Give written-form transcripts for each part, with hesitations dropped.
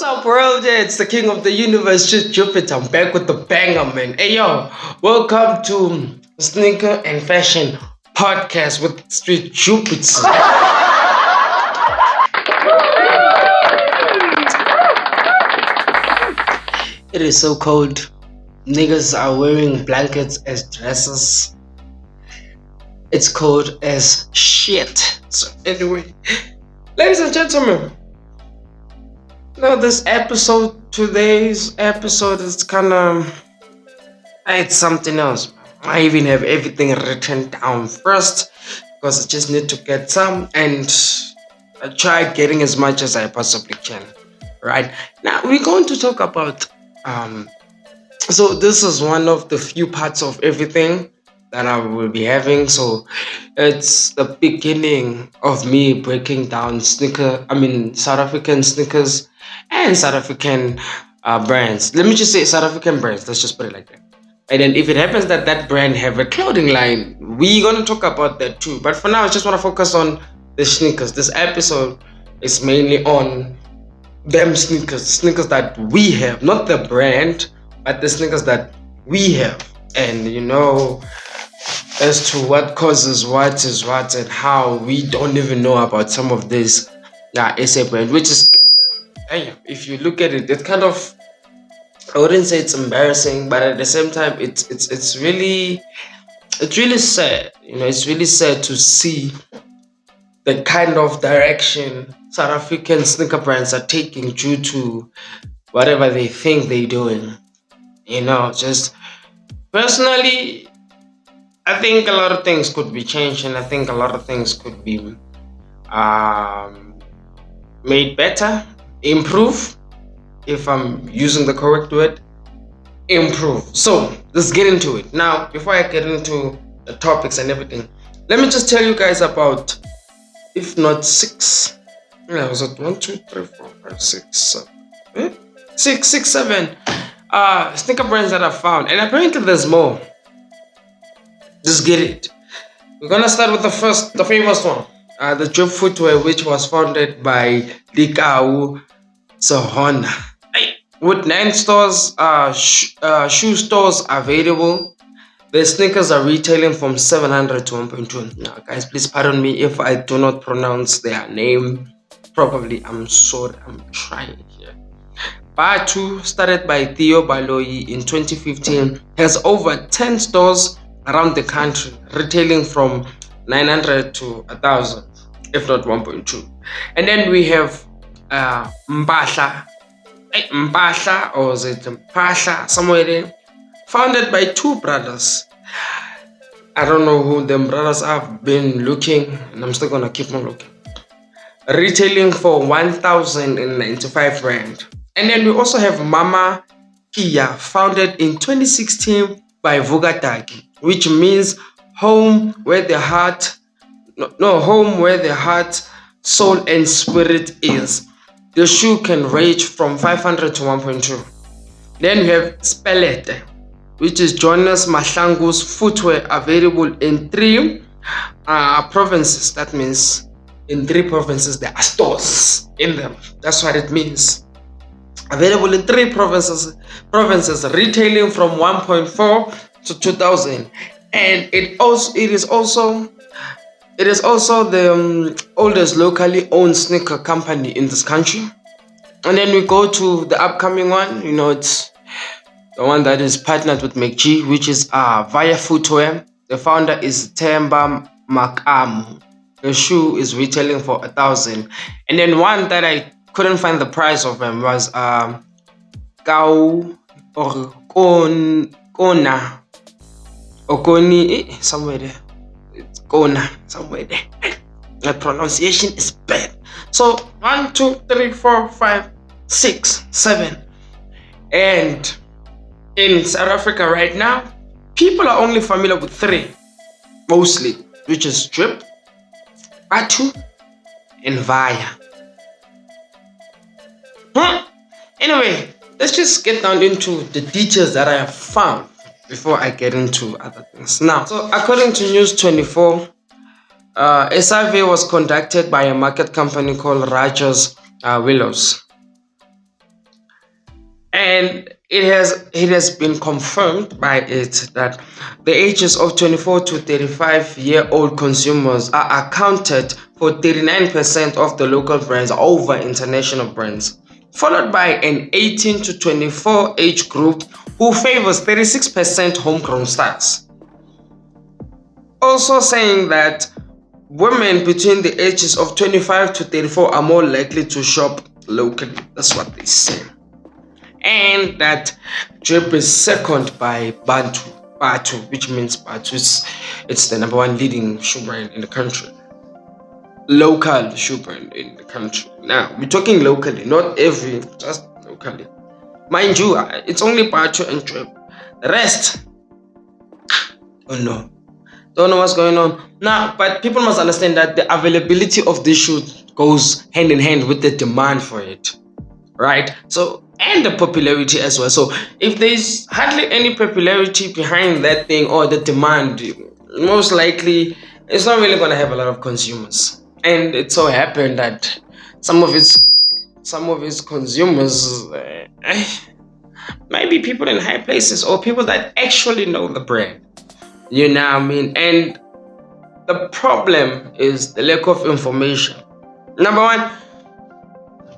What's up, world? Yeah, it's the king of the universe, just Jupiter. I'm back with the banger, man. Hey, yo, welcome to Sneaker and Fashion Podcast with Street Jupiter. It is so cold. Niggas are wearing blankets as dresses. It's cold as shit. So, anyway, ladies and gentlemen. No, today's episode is it's something else. I even have everything written down first because I just need to get some and I try getting as much as I possibly can. Right now, we're going to talk about so this is one of the few parts of everything that I will be having. So it's the beginning of me breaking down South African sneakers and South African brands. Let me just say South African brands. Let's just put it like that. And then if it happens that that brand have a clothing line, we're gonna talk about that too. But for now, I just want to focus on the sneakers. This episode is mainly on them sneakers that we have, not the brand, but the sneakers that we have. And as to what causes what is what and how we don't even know about some of this SA brand, which is, if you look at it, it's kind of, I wouldn't say it's embarrassing, but at the same time, it's really sad. It's really sad to see the kind of direction South African sneaker brands are taking due to whatever they think they're doing. Just personally, I think a lot of things could be changed, and I think a lot of things could be made better, improve, if I'm using the correct word, improve. So let's get into it. Now, before I get into the topics and everything, let me just tell you guys about, if not six, was it 1, 2, 3, 4, 5, 6, 7, 6, 7 sneaker brands that I found, and apparently there's more. Just get it. We're gonna start with the famous one, the Drip Footwear, which was founded by Likau Sahona. With 9 stores, shoe stores available, the sneakers are retailing from 700 to 1.2. Now, guys, please pardon me if I do not pronounce their name properly. I'm sorry. I'm trying here. Bar 2, started by Theo Baloyi in 2015, has over 10 stores around the country, retailing from 900 to 1,000, if not 1.2. And then we have Mpahla, or is it Mpahla, somewhere there, founded by 2 brothers. I don't know who them brothers are. I've been looking, and I'm still gonna keep on looking. Retailing for 1,095 rand. And then we also have Mama Kia, founded in 2016 by Vugataki, which means home where the heart, soul, and spirit is. The shoe can range from 500 to 1.2. Then we have Spelete, which is Jonas Mahlangu's footwear, available in 3 provinces. That means in 3 provinces there are stores in them. That's what it means. Available in 3 provinces, retailing from 1.4 to 2,000. And it is also the oldest locally owned sneaker company in this country. And then we go to the upcoming one. It's the one that is partnered with McG, which is Via Footwear. The founder is Temba Makamu. The shoe is retailing for 1,000. And then one that I couldn't find the price of them was Kau or Kona. Okoni, somewhere there. It's Kona, somewhere there. The pronunciation is bad. So 1, 2, 3, 4, 5, 6, 7. And in South Africa right now, people are only familiar with 3, mostly, which is Drip, Atu, and Via. Anyway, let's just get down into the details that I have found before I get into other things. Now, so according to News 24, a survey was conducted by a market company called Rogers Willows. And it has been confirmed by it that the ages of 24 to 35-year-old consumers are accounted for 39% of the local brands over international brands, followed by an 18 to 24 age group who favors 36% homegrown styles. Also saying that women between the ages of 25 to 34 are more likely to shop locally. That's what they say. And that drip is second by Batu, which means Batu it's the number one leading shoe brand in the country. Local shoe brand in the country. Now we're talking locally, not every, just locally. Mind you, it's only Batu and drip. The rest, oh no, don't know what's going on now. But people must understand that the availability of this shoe goes hand in hand with the demand for it, right? So, and the popularity as well. So if there's hardly any popularity behind that thing or the demand, most likely it's not really going to have a lot of consumers. And it so happened that some of its consumers might be people in high places or people that actually know the brand. You know what I mean? And the problem is the lack of information. Number one,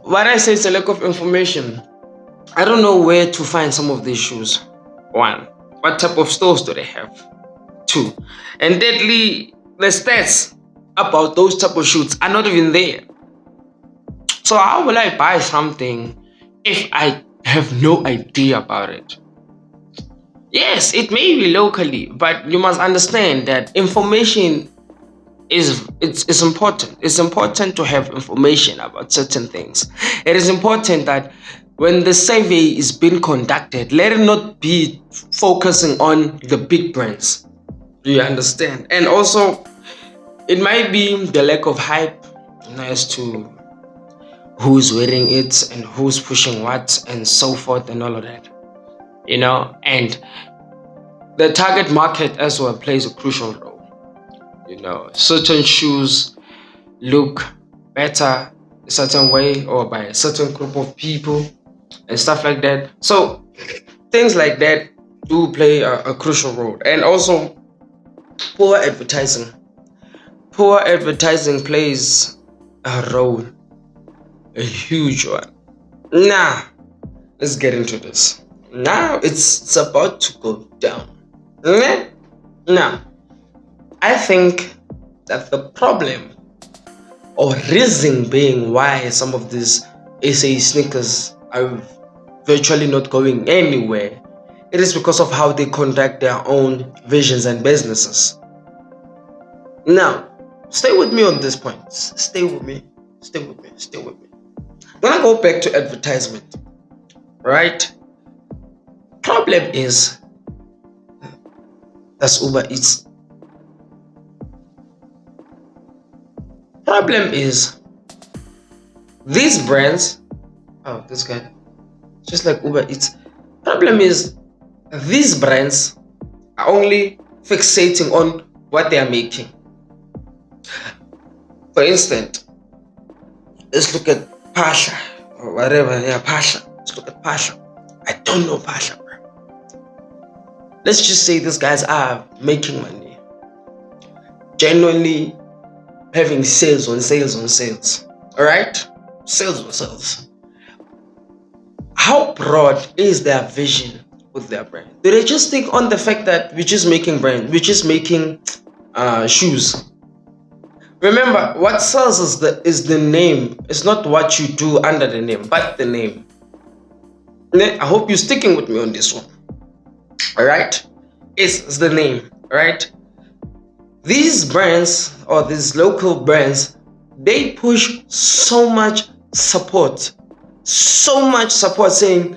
what I say is a lack of information. I don't know where to find some of these shoes. One, what type of stores do they have? Two, and thirdly, the stats about those type of shoes are not even there. So how will I buy something if I have no idea about it? Yes, it may be locally, but you must understand that information it's important. It's important to have information about certain things. It is important that when the survey is being conducted, let it not be focusing on the big brands. Do you understand? And also, it might be the lack of hype as to who's wearing it and who's pushing what and so forth and all of that. And the target market as well plays a crucial role. Certain shoes look better a certain way or by a certain group of people and stuff like that. So things like that do play a crucial role. And also poor advertising. Poor advertising plays a role, a huge one. Now, let's get into this. Now it's about to go down. Now, I think that the problem or reason being why some of these SA sneakers are virtually not going anywhere, it is because of how they conduct their own visions and businesses. Now, stay with me on this point. Stay with me. I'm gonna go back to advertisement, right? Problem is that's Uber Eats. Problem is these brands. Oh, this guy, just like Uber Eats. Problem is these brands are only fixating on what they are making. For instance, let's look at Pasha or whatever. Yeah, Pasha. Let's look at Pasha. I don't know Pasha, bro. Let's just say these guys are making money, genuinely having sales on sales. All right, sales on sales. How broad is their vision with their brand? Do they just think on the fact that we're just making brand, we're just making shoes? Remember, what sells is the name. It's not what you do under the name, but the name. I hope you're sticking with me on this one. All right, it's the name. All right. These brands or these local brands, they push so much support saying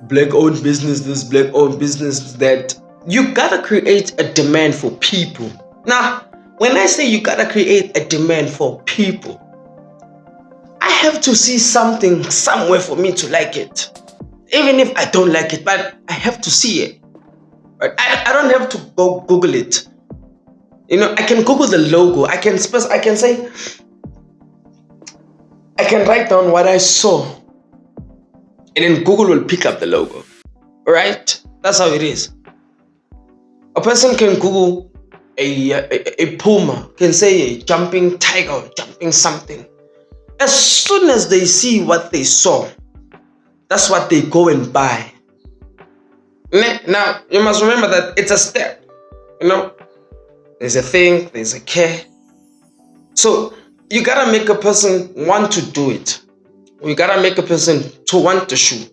black owned business, this black owned business, that you gotta create a demand for people. Now, when I say you gotta create a demand for people, I have to see something somewhere for me to like it. Even if I don't like it, but I have to see it. Right? I don't have to go Google it. I can Google the logo. I can write down what I saw and then Google will pick up the logo. Right? That's how it is. A person can Google a puma, can say a jumping tiger or jumping something. As soon as they see what they saw, that's what they go and buy. Now, you must remember that it's a step. There's a thing, there's a care. So you gotta make a person want to do it. You gotta make a person to want the shoe.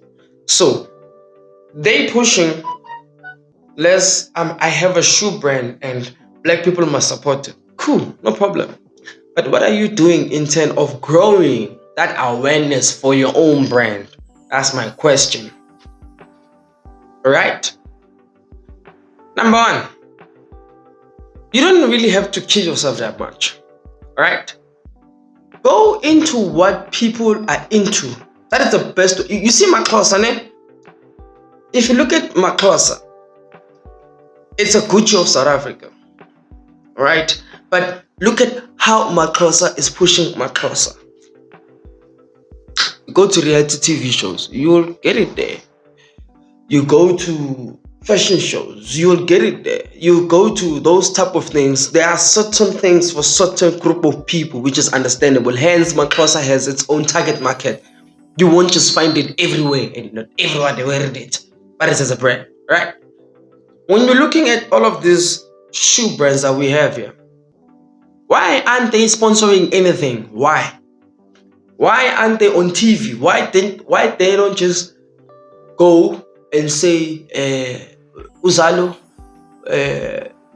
So they pushing less. I have a shoe brand and black people must support it. Cool, no problem. But what are you doing in terms of growing that awareness for your own brand? That's my question. All right. Number one, you don't really have to kill yourself that much. All right. Go into what people are into. That is the best. You see Maklosa, ne? If you look at Maklosa, it's a Gucci of South Africa. All right. But look at how Maklosa is pushing Maklosa. Go to reality TV shows, you'll get it there. You go to fashion shows, you'll get it there. You go to those type of things. There are certain things for certain group of people, which is understandable. Hence, Maklosa has its own target market. You won't just find it everywhere, and not everyone they wear it, but it's as a brand, right? When you're looking at all of these shoe brands that we have here, why aren't they sponsoring anything? Why? Why aren't they on TV? Why they don't just go and say, Uzalo,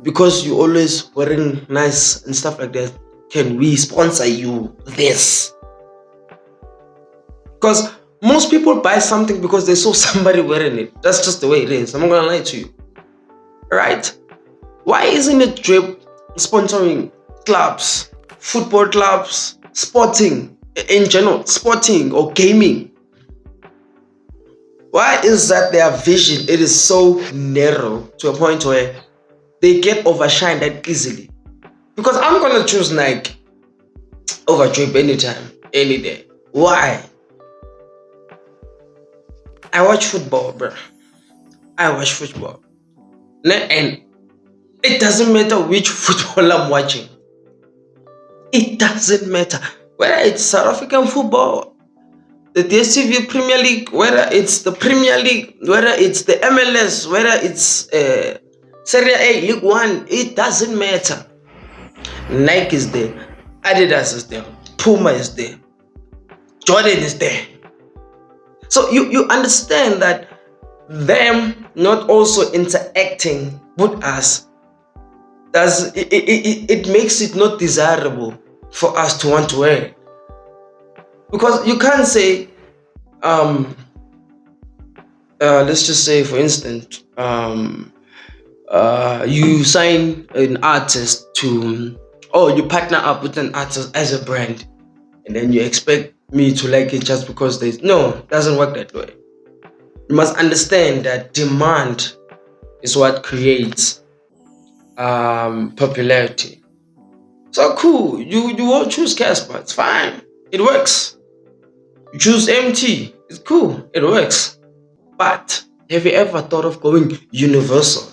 because you always wearing nice and stuff like that, can we sponsor you this? Because most people buy something because they saw somebody wearing it. That's just the way it is. I'm not gonna lie to you. Right? Why isn't it Drip sponsoring clubs, football clubs, sporting in general, sporting or gaming? Why is that their vision, it is so narrow to a point where they get overshined that easily? Because I'm going to choose Nike over Drip anytime, any day. Why? I watch football, bro. I watch football. And it doesn't matter which football I'm watching. It doesn't matter. Whether it's South African football, the DStv Premier League, whether it's the Premier League, whether it's the MLS, whether it's Serie A, League One, it doesn't matter. Nike is there, Adidas is there, Puma is there, Jordan is there. So you understand that them not also interacting with us, it makes it not desirable for us to want to wear it. Because you can't say, let's just say, for instance, you sign an artist to, or you partner up with an artist as a brand, and then you expect me to like it just because no, it doesn't work that way. You must understand that demand is what creates popularity. So cool, you won't choose Casper, it's fine, it works. You choose MT, it's cool, it works. But have you ever thought of going universal?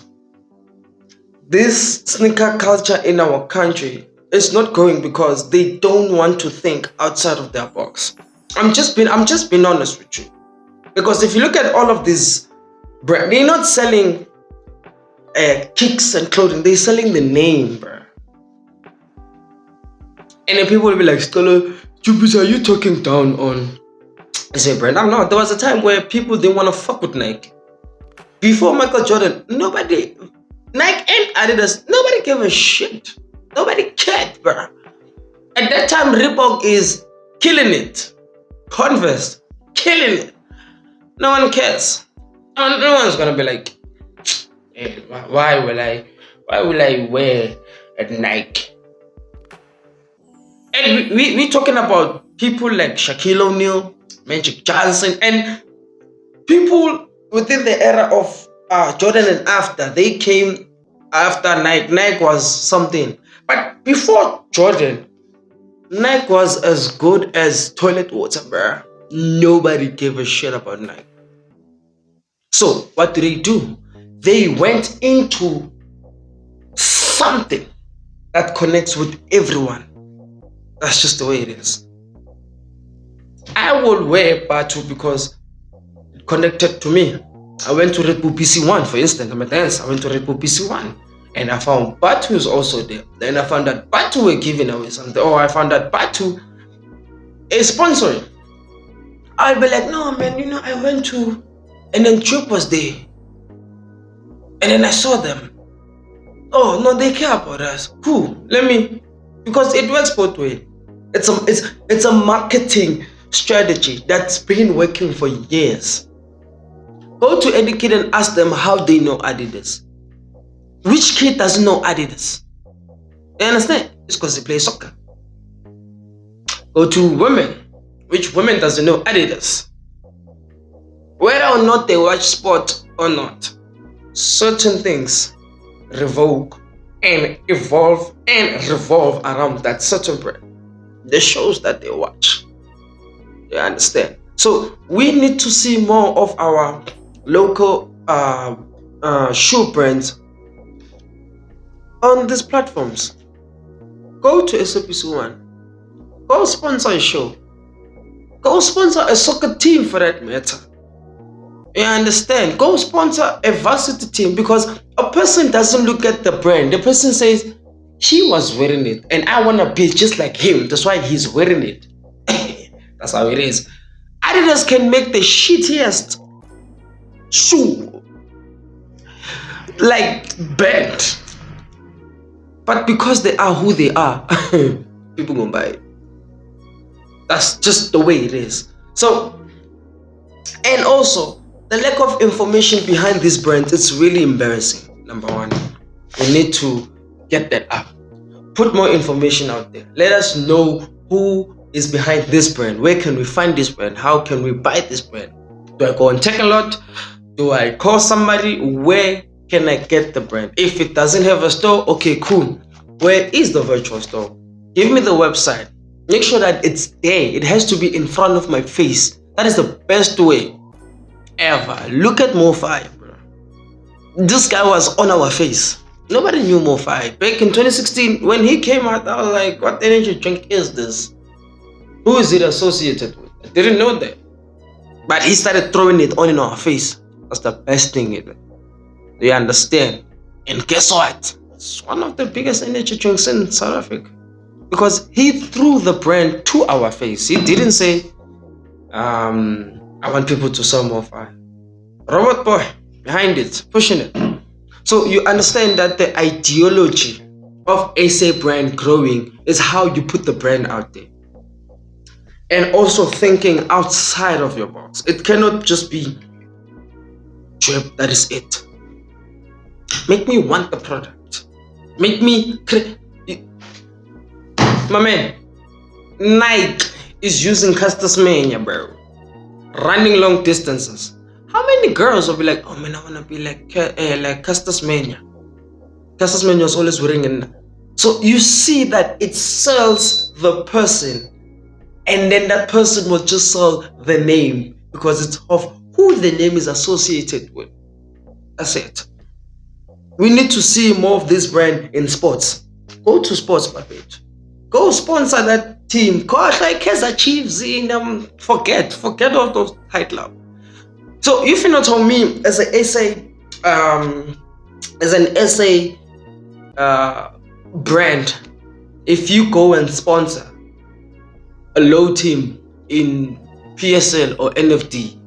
This sneaker culture in our country is not going because they don't want to think outside of their box. I'm just being honest with you. Because if you look at all of these brands, they're not selling kicks and clothing, they're selling the name, bro. And then people will be like, Stolo, Jupiter, are you talking down on a brand? I'm not. There was a time where people didn't want to fuck with Nike. Before Michael Jordan, Nike and Adidas, nobody gave a shit. Nobody cared, bro. At that time, Reebok is killing it. Converse, killing it. No one cares. No one's gonna be like, hey, why will I wear a Nike? And we talking about people like Shaquille O'Neal, Magic Johnson, and people within the era of Jordan and after. They came after Nike. Nike was something. But before Jordan, Nike was as good as toilet water, bruh. Nobody gave a shit about Nike. So what do? They went into something that connects with everyone. That's just the way it is. I will wear Batu because it connected to me. I went to Red Bull PC1, for instance. I'm a dancer. I went to Red Bull PC1 and I found Batu was also there. Then I found that Batu were giving away something. Or I found that Batu is sponsoring. I'll be like, no man, I went to, and then Trip was there. And then I saw them. Oh no, they care about us. Cool. Because it works both ways. It's a marketing strategy that's been working for years. Go to any kid and ask them how they know Adidas. Which kid doesn't know Adidas? You understand? It's because they play soccer. Go to women. Which women doesn't know Adidas? Whether or not they watch sport or not, certain things revoke and evolve and revolve around that certain brand. The shows that they watch. You understand? So we need to see more of our local shoe brands on these platforms. Go to SAPC1. Go sponsor a show. Go sponsor a soccer team for that matter. You understand? Go sponsor a varsity team, because a person doesn't look at the brand. The person says, he was wearing it and I want to be just like him. That's why he's wearing it. That's how it is. Adidas can make the shittiest shoe, like bad, but because they are who they are, people gonna buy it. That's just the way it is. So, and also the lack of information behind these brands, it's really embarrassing. Number one, we need to get that up. Put more information out there. Let us know who is behind this brand. Where can we find this brand? How can we buy this brand? Do I go and check a lot? Do I call somebody? Where can I get the brand? If it doesn't have a store, okay, cool. Where is the virtual store? Give me the website. Make sure that it's there. It has to be in front of my face. That is the best way ever. Look at Mo5, bro. This guy was on our face. Nobody knew Mo5. Back in 2016, when he came out, I was like, what energy drink is this? Who is it associated with? I didn't know that. But he started throwing it on in our face. That's the best thing ever. Do you understand? And guess what? It's one of the biggest energy drinks in South Africa. Because he threw the brand to our face. He didn't say, I want people to sell Mo5. Robot boy behind it, pushing it. So you understand that the ideology of SA brand growing is how you put the brand out there. And also thinking outside of your box. It cannot just be drip, that is it. Make me want the product. Make me my man, Nike is using Castus Mania, bro. Running long distances. How many girls will be like, oh man, I wanna be like Castus Mania. Castus Mania is always wearing it. So you see that it sells the person, and then that person will just sell the name because it's of who the name is associated with. That's it. We need to see more of this brand in sports. Go to sports, Puppet. Go sponsor that team. Gosh, like Kaizer Chiefs in forget all those titles. So if you not tell me as an SA brand, if you go and sponsor a low team in PSL or NFD,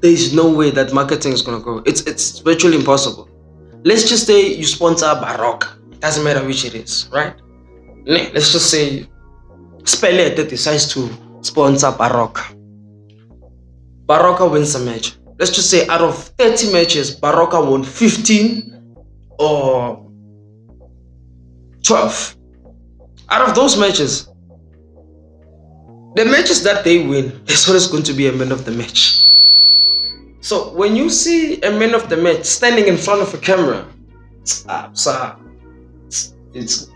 there is no way that marketing is gonna go. It's virtually impossible. Let's just say you sponsor Baroque. It doesn't matter which it is, right? Let's just say Spele that decides to sponsor Baroque. Baroque wins a match. Let's just say out of 30 matches, Baroque won 15 or 12. Out of those matches, the matches that they win, there's always going to be a man of the match. So when you see a man of the match standing in front of a camera, it's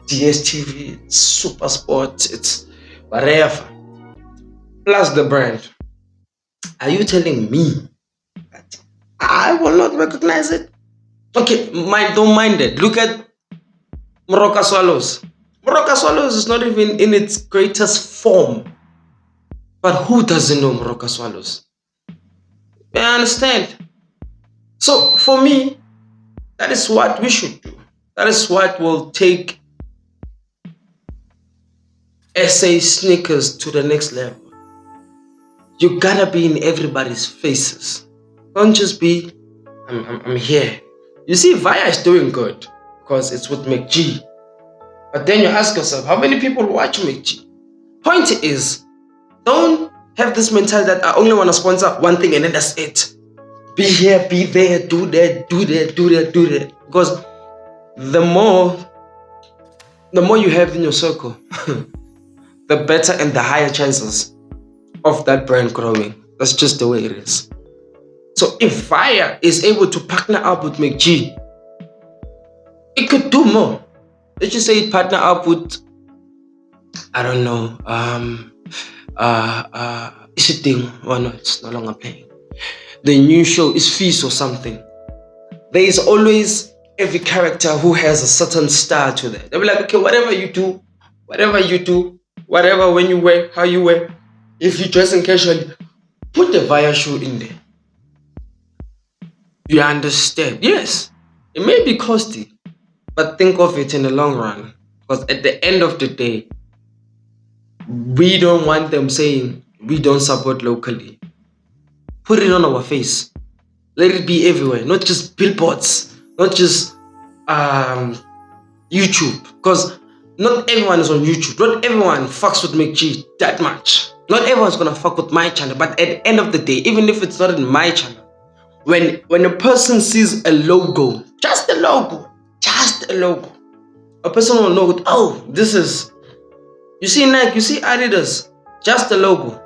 DSTV, it's Super Sport, it's whatever. plus the brand. Are you telling me that I will not recognize it? Okay, don't mind it. Look at Moroka Swallows. Moroka Swallows is not even in its greatest form. But who doesn't know Moroka Swallows? I understand. So for me, that is what we should do. That is what will take SA sneakers to the next level. You gotta be in everybody's faces. Don't just be, I'm here. You see, Via is doing good because it's with McG. But then you ask yourself, how many people watch McG? Point is, don't have this mentality that I only want to sponsor one thing and then that's it. Be here, be there, do that, do that, do that, do that. Because the more you have in your circle, the better and the higher chances of that brand growing. That's just the way it is. So if Fire is able to partner up with McG, it could do more. Let's just say it partner up with, I don't know, is it thing? Oh no, it's no longer playing. The new show is Feast or something. There is always every character who has a certain style to them. They'll be like, okay, whatever you do, whatever when you wear, how you wear, if you're dressing casually, put the Via shoe in there. You understand? Yes, it may be costly, but think of it in the long run. Because at the end of the day, we don't want them saying we don't support locally. Put it on our face. Let it be everywhere, not just billboards, not just YouTube. Because not everyone is on YouTube. Not everyone fucks with McG that much. Not everyone's gonna fuck with my channel. But at the end of the day, even if it's not in my channel, when a person sees a logo, just a logo, a person will know, oh, this is, you see Nike, you see Adidas, just a logo.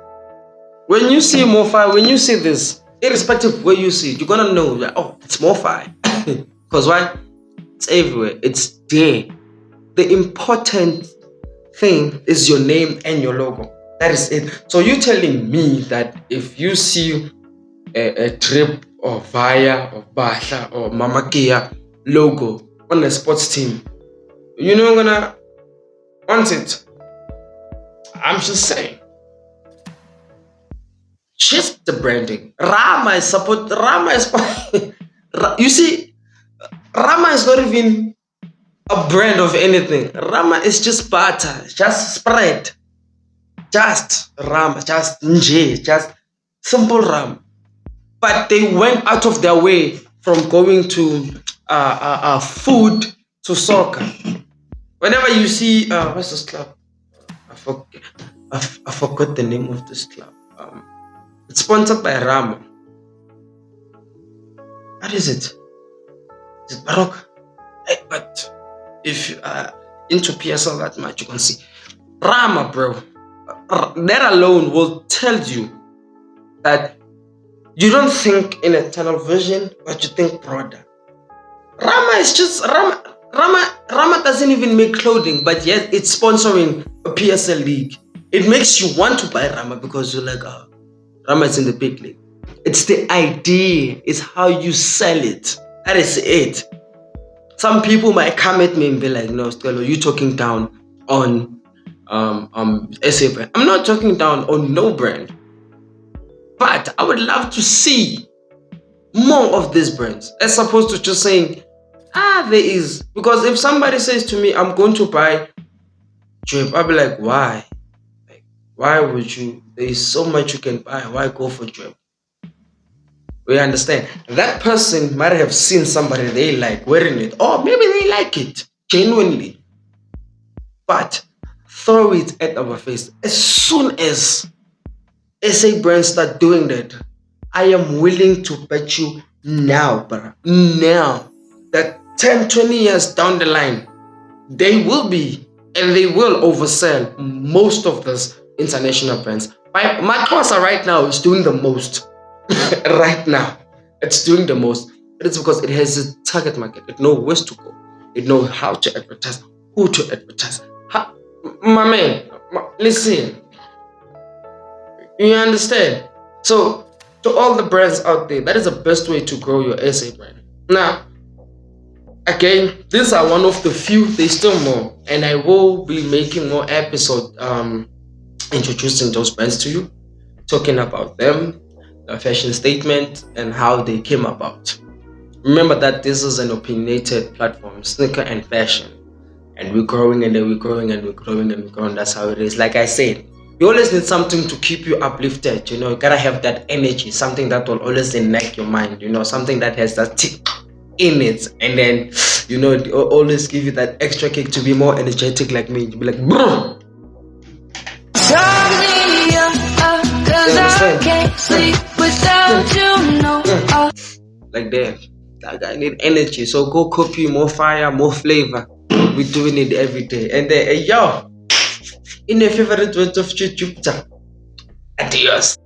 When you see MoFi, when you see this, irrespective of where you see it, you're gonna know that, oh, it's MoFi. Because why? It's everywhere. It's there. The important thing is your name and your logo. That is it. So you're telling me that if you see a Drip or Via or Basha or Mama Kia logo on a sports team, you're not gonna want it. I'm just saying. Just the branding. Rama is support. Rama is. You see, Rama is not even a brand of anything. Rama is just butter, just spread, just Rama, just Nje, just simple Rama. But they went out of their way from going to food to soccer. Whenever you see, what's this club? I forgot the name of this club. It's sponsored by Rama. What is it? Is it Baroque? But if you are into PSL that much, you can see Rama, bro. That alone will tell you that you don't think in a tunnel vision, but you think broader. Rama is just Rama doesn't even make clothing, but yet it's sponsoring a PSL league. It makes you want to buy Rama because you're like, oh, Rama is in the big league. It's the idea, it's how you sell it. That is it. Some people might come at me and be like, no, Stella, you're talking down on SA brand. I'm not talking down on no brand. But I would love to see more of these brands as opposed to just saying, there is. Because if somebody says to me, I'm going to buy Drip, I'll be like, why? Like, why would you? There is so much you can buy. Why go for Drip? We understand. That person might have seen somebody they like wearing it, or maybe they like it genuinely. But throw it at our face. As soon as SA brands start doing that, I am willing to bet you now, bro, now, that 10, 20 years down the line, they will be and they will oversell most of those international brands. My Xhosa right now is doing the most. Right now, it's doing the most. It's because it has a target market. It knows where to go. It knows how to advertise, who to advertise. My man, listen. You understand? So, to all the brands out there, that is the best way to grow your SA brand. Now, again, these are one of the few. There's still more, and I will be making more episodes introducing those brands to you, talking about them, the fashion statement, and how they came about. Remember that this is an opinionated platform, sneaker and fashion, and we're growing and then we're growing and we're growing and we're growing. That's how it is. Like I said, you always need something to keep you uplifted. You gotta have that energy, something that will always ignite your mind. Something that has that tick in it, and then it will always give you that extra kick to be more energetic, like me. To be like, bro. Like that. I need energy, so go copy more fire, more flavor. We're doing it every day. And then, yo, in your favorite words of StreetJupiter, adios.